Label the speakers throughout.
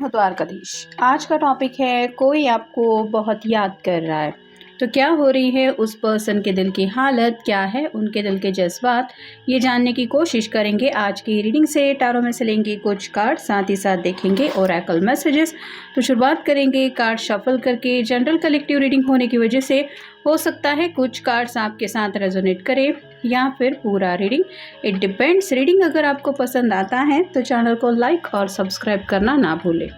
Speaker 1: हूँ द्वारकाधीश। आज का टॉपिक है कोई आपको बहुत याद कर रहा है। तो क्या हो रही है उस पर्सन के दिल की हालत, क्या है उनके दिल के जज्बात, ये जानने की कोशिश करेंगे आज की रीडिंग से। टारो में से लेंगे कुछ कार्ड, साथ ही साथ देखेंगे ओरेकल मैसेजेस। तो शुरुआत करेंगे कार्ड शफल करके। जनरल कलेक्टिव रीडिंग होने की वजह से हो सकता है कुछ कार्ड्स आपके साथ रेजोनेट करें या फिर पूरा रीडिंग, इट डिपेंड्स। रीडिंग अगर आपको पसंद आता है तो चैनल को लाइक और सब्सक्राइब करना ना भूलें।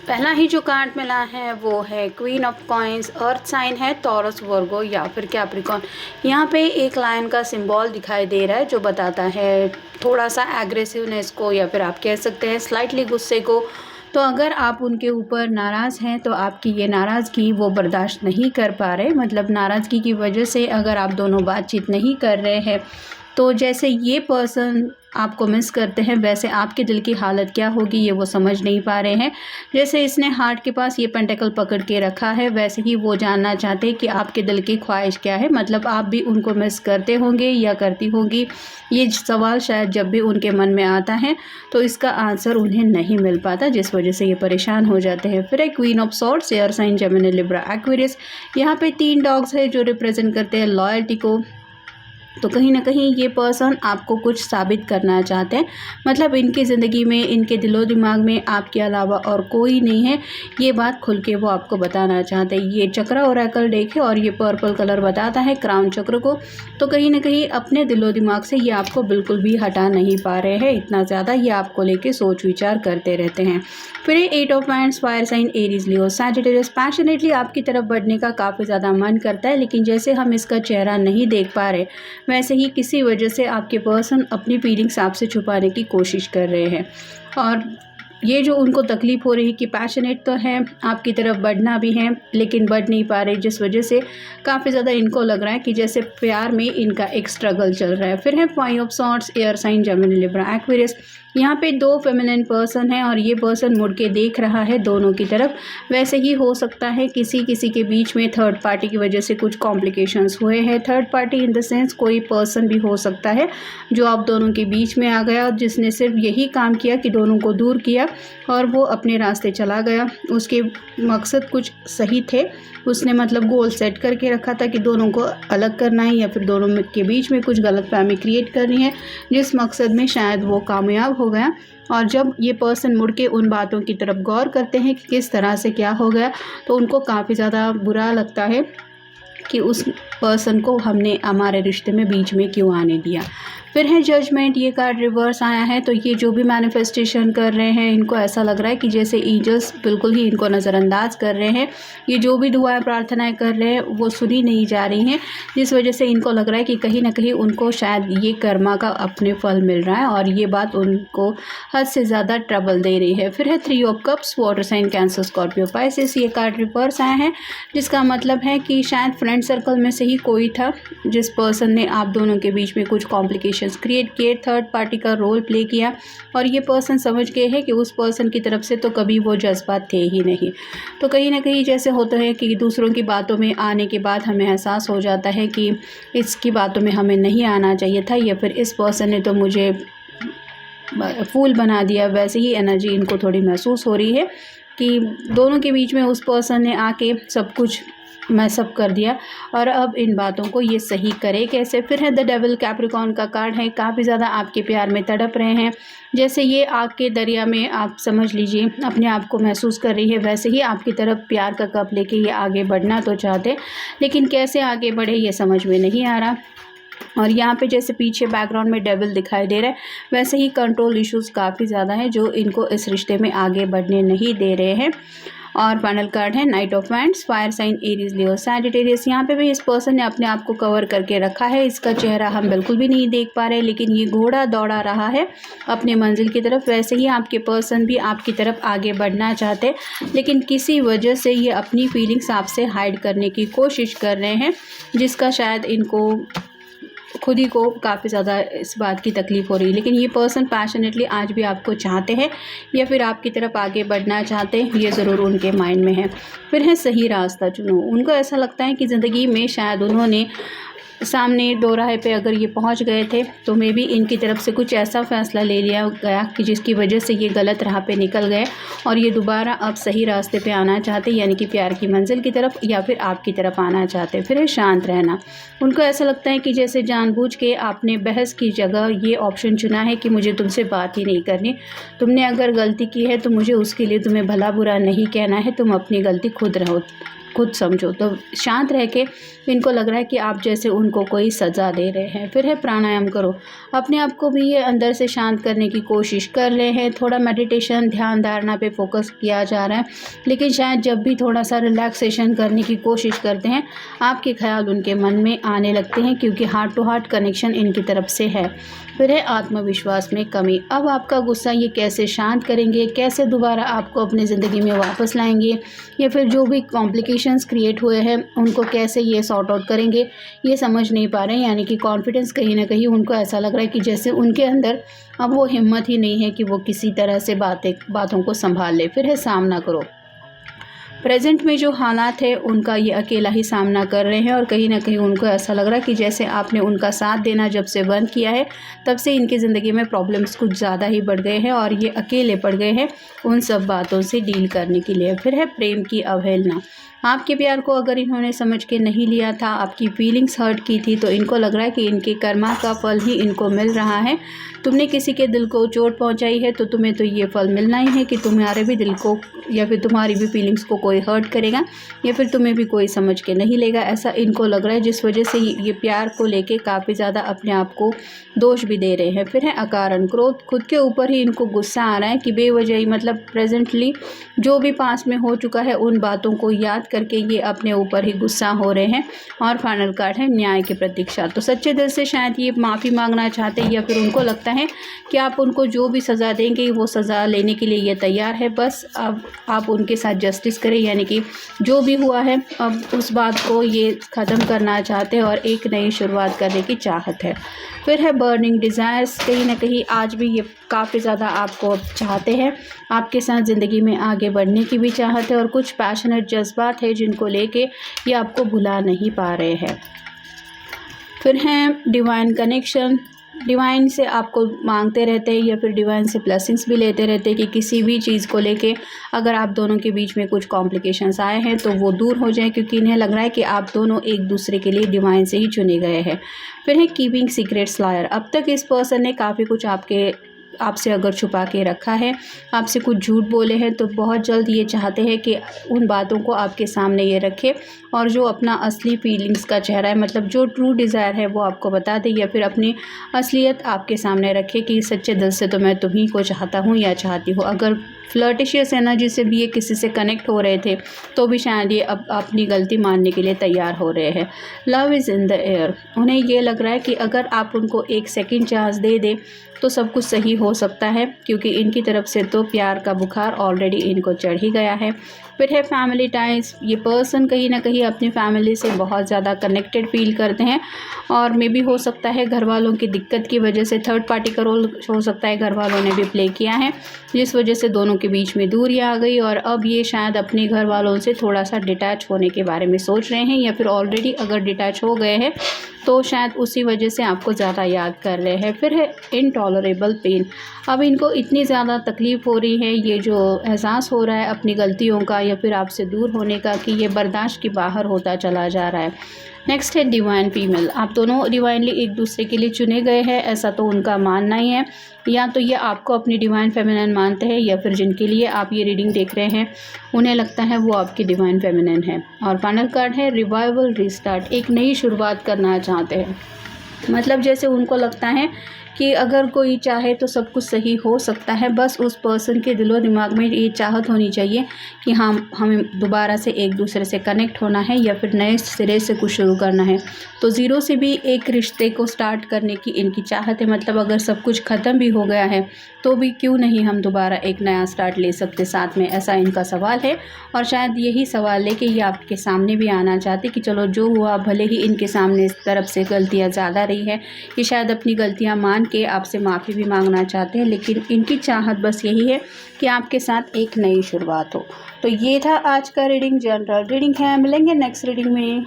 Speaker 1: पहला ही जो कार्ड मिला है वो है queen of coins. Earth sign है टॉरस, वर्गो या फिर कैप्रिकॉन। यहाँ पे एक लायन का सिंबल दिखाई दे रहा है जो बताता है थोड़ा सा एग्रेसिवनेस को, या फिर आप कह सकते हैं स्लाइटली गुस्से को। तो अगर आप उनके ऊपर नाराज़ हैं तो आपकी ये नाराज़गी वो बर्दाश्त नहीं कर पा रहे, मतलब नाराज़गी की वजह से अगर आप दोनों बातचीत नहीं कर रहे हैं तो जैसे ये पर्सन आपको मिस करते हैं वैसे आपके दिल की हालत क्या होगी ये वो समझ नहीं पा रहे हैं। जैसे इसने हार्ट के पास ये पेंटिकल पकड़ के रखा है वैसे ही वो जानना चाहते हैं कि आपके दिल की ख्वाहिश क्या है, मतलब आप भी उनको मिस करते होंगे या करती होंगी। ये सवाल शायद जब भी उनके मन में आता है तो इसका आंसर उन्हें नहीं मिल पाता, जिस वजह से ये परेशान हो जाते हैं। फिर एक queen of swords, air sign Gemini Libra Aquarius. यहाँ पे 3 डॉग्स है जो रिप्रेजेंट करते हैं लॉयल्टी को। तो कहीं ना कहीं ये पर्सन आपको कुछ साबित करना चाहते हैं, मतलब इनकी ज़िंदगी में, इनके दिलो दिमाग में आपके अलावा और कोई नहीं है, ये बात खुल के वो आपको बताना चाहते हैं। ये चक्रा ओरेकल डेक है और ये पर्पल कलर बताता है क्राउन चक्र को। तो कहीं ना कहीं अपने दिलो दिमाग से ये आपको बिल्कुल भी हटा नहीं पा रहे हैं, इतना ज़्यादा ये आपको लेके सोच विचार करते रहते हैं। फिर 8 of wands, fire sign Aries Leo Sagittarius. Passionately आपकी तरफ बढ़ने का काफ़ी ज़्यादा मन करता है, लेकिन जैसे हम इसका चेहरा नहीं देख पा रहे वैसे ही किसी वजह से आपके पर्सन अपनी फीलिंग्स आपसे छुपाने की कोशिश कर रहे हैं। और ये जो उनको तकलीफ़ हो रही है कि पैशनेट तो है, आपकी तरफ बढ़ना भी है लेकिन बढ़ नहीं पा रहे, जिस वजह से काफ़ी ज़्यादा इनको लग रहा है कि जैसे प्यार में इनका एक स्ट्रगल चल रहा है। फिर है 5 of swords, air sign Gemini Libra Aquarius. यहाँ पे 2 फेमिनिन पर्सन हैं और ये पर्सन मुड़ के देख रहा है दोनों की तरफ। वैसे ही हो सकता है किसी के बीच में थर्ड पार्टी की वजह से कुछ कॉम्प्लिकेशंस हुए हैं। Third party in the sense कोई पर्सन भी हो सकता है जो आप दोनों के बीच में आ गया, जिसने सिर्फ यही काम किया कि दोनों को दूर किया और वो अपने रास्ते चला गया। उसके मकसद कुछ सही थे, उसने मतलब गोल सेट करके रखा था कि दोनों को अलग करना है या फिर दोनों के बीच में कुछ गलतफहमी क्रिएट करनी है, जिस मकसद में शायद वो कामयाब हो गया। और जब ये पर्सन मुड़ के उन बातों की तरफ गौर करते हैं कि किस तरह से क्या हो गया, तो उनको काफ़ी ज़्यादा बुरा लगता है कि उस पर्सन को हमने हमारे रिश्ते में बीच में क्यों आने दिया। फिर है जजमेंट, ये कार्ड रिवर्स आया है। तो ये जो भी मैनिफेस्टेशन कर रहे हैं इनको ऐसा लग रहा है कि जैसे एंजल्स बिल्कुल ही इनको नज़रअंदाज कर रहे हैं। ये जो भी दुआएं प्रार्थनाएं कर रहे हैं वो सुनी नहीं जा रही हैं, जिस वजह से इनको लग रहा है कि कहीं ना कहीं उनको शायद ये कर्मा का अपने फल मिल रहा है और ये बात उनको हद से ज़्यादा ट्रबल दे रही है। फिर है 3 of cups, water sign Cancer Scorpio Pisces. ये कार्ड रिवर्स आया है, जिसका मतलब है कि शायद फ्रेंड सर्कल में से ही कोई था जिस पर्सन ने आप दोनों के बीच में कुछ कॉम्प्लिकेशंस क्रिएट किए, थर्ड पार्टी का रोल प्ले किया और ये पर्सन समझ गए हैं कि उस पर्सन की तरफ से तो कभी वो जज्बात थे ही नहीं। तो कहीं ना कहीं जैसे होता है कि दूसरों की बातों में आने के बाद हमें एहसास हो जाता है कि इसकी बातों में हमें नहीं आना चाहिए था, या फिर इस पर्सन ने तो मुझे फूल बना दिया, वैसे ही एनर्जी इनको थोड़ी महसूस हो रही है कि दोनों के बीच में उस पर्सन ने आके सब कुछ मैसअप कर दिया और अब इन बातों को ये सही करे कैसे। फिर है द डेविल, कैप्रिकॉर्न का कार्ड है। काफ़ी ज़्यादा आपके प्यार में तड़प रहे हैं, जैसे ये आग के दरिया में आप समझ लीजिए अपने आप को महसूस कर रही है, वैसे ही आपकी तरफ प्यार का कप लेके ये आगे बढ़ना तो चाहते, लेकिन कैसे आगे बढ़े ये समझ में नहीं आ रहा। और यहाँ पे जैसे पीछे बैकग्राउंड में डेविल दिखाई दे रहा है, वैसे ही कंट्रोल इश्यूज़ काफ़ी ज़्यादा हैं जो इनको इस रिश्ते में आगे बढ़ने नहीं दे रहे हैं। और फाइनल कार्ड है knight of wands, fire sign Aries, Leo, Sagittarius. यहाँ पे भी इस पर्सन ने अपने आप को कवर करके रखा है, इसका चेहरा हम बिल्कुल भी नहीं देख पा रहे, लेकिन ये घोड़ा दौड़ा रहा है अपने मंजिल की तरफ। वैसे ही आपके पर्सन भी आपकी तरफ आगे बढ़ना चाहते, लेकिन किसी वजह से ये अपनी फीलिंग्स आपसे हाइड करने की कोशिश कर रहे हैं, जिसका शायद इनको खुद ही को काफ़ी ज़्यादा इस बात की तकलीफ़ हो रही है। लेकिन ये पर्सन पैशनेटली आज भी आपको चाहते हैं या फिर आपकी तरफ आगे बढ़ना चाहते हैं, ये ज़रूर उनके माइंड में है। फिर है सही रास्ता चुनो। उनको ऐसा लगता है कि ज़िंदगी में शायद उन्होंने सामने दोराहे पे अगर ये पहुंच गए थे तो मे बी इनकी तरफ से कुछ ऐसा फ़ैसला ले लिया गया कि जिसकी वजह से ये गलत राह पे निकल गए और ये दोबारा अब सही रास्ते पे आना चाहते, यानी कि प्यार की मंजिल की तरफ या फिर आपकी तरफ आना चाहते। फिर है शांत रहना। उनको ऐसा लगता है कि जैसे जानबूझ के आपने बहस की जगह ये ऑप्शन चुना है कि मुझे तुमसे बात ही नहीं करनी, तुमने अगर गलती की है तो मुझे उसके लिए तुम्हें भला बुरा नहीं कहना है, तुम अपनी गलती खुद समझो। तो शांत रह के इनको लग रहा है कि आप जैसे उनको कोई सज़ा दे रहे हैं। फिर है प्राणायाम करो। अपने आप को भी ये अंदर से शांत करने की कोशिश कर रहे हैं, थोड़ा मेडिटेशन ध्यान धारणा पे फोकस किया जा रहा है, लेकिन शायद जब भी थोड़ा सा रिलैक्सेशन करने की कोशिश करते हैं आपके ख्याल उनके मन में आने लगते हैं, क्योंकि हार्ट टू हार्ट कनेक्शन इनकी तरफ से है। फिर है आत्मविश्वास में कमी। अब आपका गुस्सा ये कैसे शांत करेंगे, कैसे दोबारा आपको अपनी ज़िंदगी में वापस लाएंगे, या फिर जो भी कॉम्प्लिकेशंस क्रिएट हुए हैं उनको कैसे ये सॉर्ट आउट करेंगे, ये समझ नहीं पा रहे हैं। यानी कि कॉन्फिडेंस कहीं ना कहीं उनको ऐसा लग रहा है कि जैसे उनके अंदर अब वो हिम्मत ही नहीं है कि वो किसी तरह से बातों को संभाल ले। फिर है सामना करो। प्रेजेंट में जो हालात है उनका ये अकेला ही सामना कर रहे हैं और कहीं ना कहीं उनको ऐसा लग रहा है कि जैसे आपने उनका साथ देना जब से बंद किया है तब से इनकी ज़िंदगी में प्रॉब्लम्स कुछ ज़्यादा ही बढ़ गए हैं और ये अकेले पड़ गए हैं उन सब बातों से डील करने के लिए। फिर है प्रेम की अवहेलना। आपके प्यार को अगर इन्होंने समझ के नहीं लिया था, आपकी फीलिंग्स हर्ट की थी, तो इनको लग रहा है कि इनके कर्मा का फल ही इनको मिल रहा है। तुमने किसी के दिल को चोट पहुंचाई है तो तुम्हें तो ये फल मिलना ही है कि तुम्हारे भी दिल को या फिर तुम्हारी भी फीलिंग्स को कोई हर्ट करेगा या फिर तुम्हें भी कोई समझ के नहीं लेगा, ऐसा इनको लग रहा है, जिस वजह से ये प्यार को लेके काफ़ी ज़्यादा अपने आप को दोष भी दे रहे हैं। फिर है अकारण क्रोध। खुद के ऊपर ही इनको गुस्सा आ रहा है कि बेवजह ही, मतलब प्रेजेंटली जो भी पास में हो चुका है उन बातों को याद करके ये अपने ऊपर ही गुस्सा हो रहे हैं। और फाइनल कार्ड है न्याय की प्रतीक्षा। तो सच्चे दिल से शायद ये माफ़ी मांगना चाहते हैं या फिर उनको लगता है कि आप उनको जो भी सज़ा देंगे वो सज़ा लेने के लिए ये तैयार है, बस अब आप उनके साथ जस्टिस करें, यानी कि जो भी हुआ है अब उस बात को ये ख़त्म करना चाहते हैं और एक नई शुरुआत करने की चाहत है। फिर है बर्निंग डिज़ायर्स। कहीं ना कहीं आज भी ये काफ़ी ज़्यादा आपको चाहते हैं, आपके साथ ज़िंदगी में आगे बढ़ने की भी चाहत है और कुछ पैशनेट जज्बात है जिनको लेके ये आपको भुला नहीं पा रहे हैं। फिर हैं डिवाइन कनेक्शन। डिवाइन से आपको मांगते रहते हैं या फिर डिवाइन से ब्लेसिंग्स भी लेते रहते हैं कि किसी भी चीज़ को लेके अगर आप दोनों के बीच में कुछ कॉम्प्लिकेशंस आए हैं तो वो दूर हो जाए, क्योंकि इन्हें लग रहा है कि आप दोनों एक दूसरे के लिए डिवाइन से ही चुने गए हैं। फिर है कीपिंग सीक्रेट्स लायर। अब तक इस पर्सन ने काफ़ी कुछ आपके आपसे अगर छुपा के रखा है, आपसे कुछ झूठ बोले हैं, तो बहुत जल्द ये चाहते हैं कि उन बातों को आपके सामने ये रखे और जो अपना असली फीलिंग्स का चेहरा है, मतलब जो ट्रू डिज़ायर है वो आपको बता दे, या फिर अपनी असलियत आपके सामने रखे कि सच्चे दिल से तो मैं तुम्ही को चाहता हूँ या चाहती हूँ। अगर फ्लर्टिशियस एनर्जी से भी ये किसी से कनेक्ट हो रहे थे तो भी शायद ये अब अपनी गलती मानने के लिए तैयार हो रहे हैं। Love is in the air. उन्हें ये लग रहा है कि अगर आप उनको एक सेकंड चांस दे दें तो सब कुछ सही हो सकता है, क्योंकि इनकी तरफ से तो प्यार का बुखार ऑलरेडी इनको चढ़ ही गया है। फिर है फैमिली टाइज। ये पर्सन कहीं ना कहीं अपनी फैमिली से बहुत ज़्यादा कनेक्टेड फील करते हैं और मे भी हो सकता है घर वालों की दिक्कत की वजह से थर्ड पार्टी का रोल हो सकता है घर वालों ने भी प्ले किया है, जिस वजह से दोनों के बीच में दूरियां आ गई और अब ये शायद अपने घर वालों से थोड़ा सा डिटैच होने के बारे में सोच रहे हैं, या फिर ऑलरेडी अगर डिटैच हो गए हैं तो शायद उसी वजह से आपको ज़्यादा याद कर रहे हैं। फिर है इनटॉलरेबल पेन। अब इनको इतनी ज़्यादा तकलीफ़ हो रही है, ये जो एहसास हो रहा है अपनी गलतियों का या फिर आपसे दूर होने का, कि ये बर्दाश्त के बाहर होता चला जा रहा है। नेक्स्ट है डिवाइन फीमेल। आप दोनों डिवाइनली एक दूसरे के लिए चुने गए हैं, ऐसा तो उनका मानना ही है। या तो ये आपको अपनी डिवाइन फेमिनिन मानते हैं, या फिर जिनके लिए आप ये रीडिंग देख रहे हैं उन्हें लगता है वो आपकी डिवाइन फेमिनिन है। और फाइनल कार्ड है रिवाइवल रीस्टार्ट। एक नई शुरुआत करना चाहते हैं, मतलब जैसे उनको लगता है कि अगर कोई चाहे तो सब कुछ सही हो सकता है, बस उस पर्सन के दिलो दिमाग में ये चाहत होनी चाहिए कि हमें दोबारा से एक दूसरे से कनेक्ट होना है या फिर नए सिरे से कुछ शुरू करना है। तो ज़ीरो से भी एक रिश्ते को स्टार्ट करने की इनकी चाहत है, मतलब अगर सब कुछ ख़त्म भी हो गया है तो भी क्यों नहीं हम दोबारा एक नया स्टार्ट ले सकते साथ में, ऐसा इनका सवाल है। और शायद यही सवाल है कि ये आपके सामने भी आना चाहते कि चलो जो हुआ, भले ही इनके सामने इस तरफ से गलतियाँ ज़्यादा रही है, ये शायद अपनी गलतियाँ मान के आपसे माफ़ी भी मांगना चाहते हैं, लेकिन इनकी चाहत बस यही है कि आपके साथ एक नई शुरुआत हो। तो ये था आज का रीडिंग, जनरल रीडिंग है। मिलेंगे नेक्स्ट रीडिंग में।